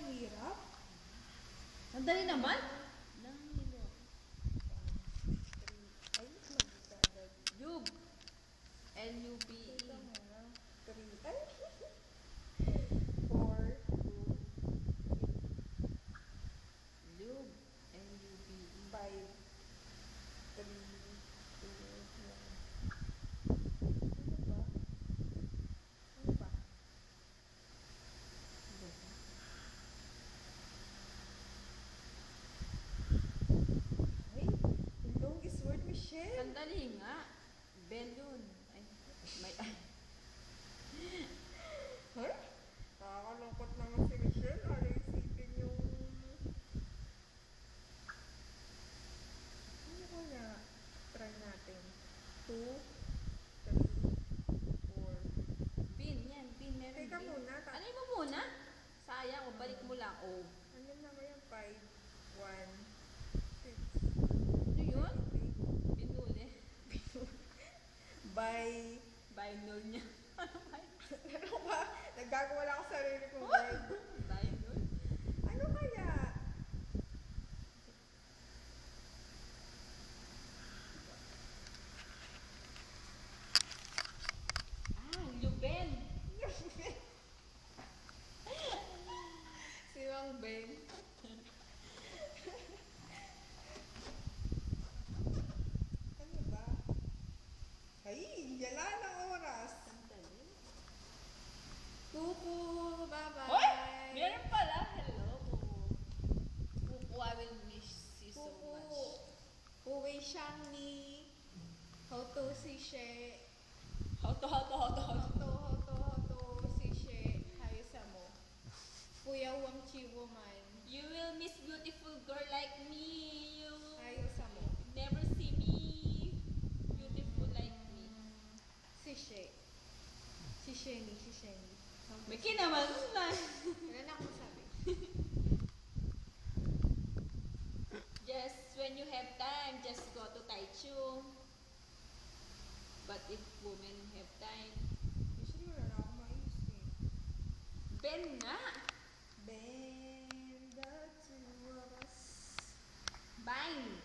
ang hirap. Ang dali naman. Nahilo. Ay, mag-isa agad. Lube. L-U-B-E. Ito muna. 3. Ay! 4, 2, Lube. L-U-B-E. 5, 3, 2, 1. Ano ba? Ay, the longest word, Michelle. Sandali nga. Balloon. Ay, may Huh? Nakakalungkot naman si Michelle. Ano isipin yung... Ano ko na? Try natin. 2, 3, 4. pin. Yan, pin. Meron Teka pin. muna. Ano mo muna? Sayang. O, balik mo lang. O. Ano na ba yung 5, 1, 6, Ano yun? Pinuli. by... Binul niya. Ano ba? Naggagawa lang ako sa sarili kong word. Binul. Ano kaya? Ah, Luben. Si Mang Ben. Ano ba? Ay, yala ng oras. Sandali. Kuku, bye-bye. Hoy! Meron pala. Hello. Kuku, I will miss you so Kuku. much. 不会想你，好多谢谢， Hoto. 好多谢谢，还有什么？不要忘记我们， You will miss beautiful girl like me. You 还有什么？ never see me beautiful like me. 谢谢，谢谢你，谢谢你。 May kinaman na. Wala na akong sabi. Just when you have time, just go to Taichung. But if women have time, Usually wala na akong maisip. Ben nga. Bend the two of us. Bang.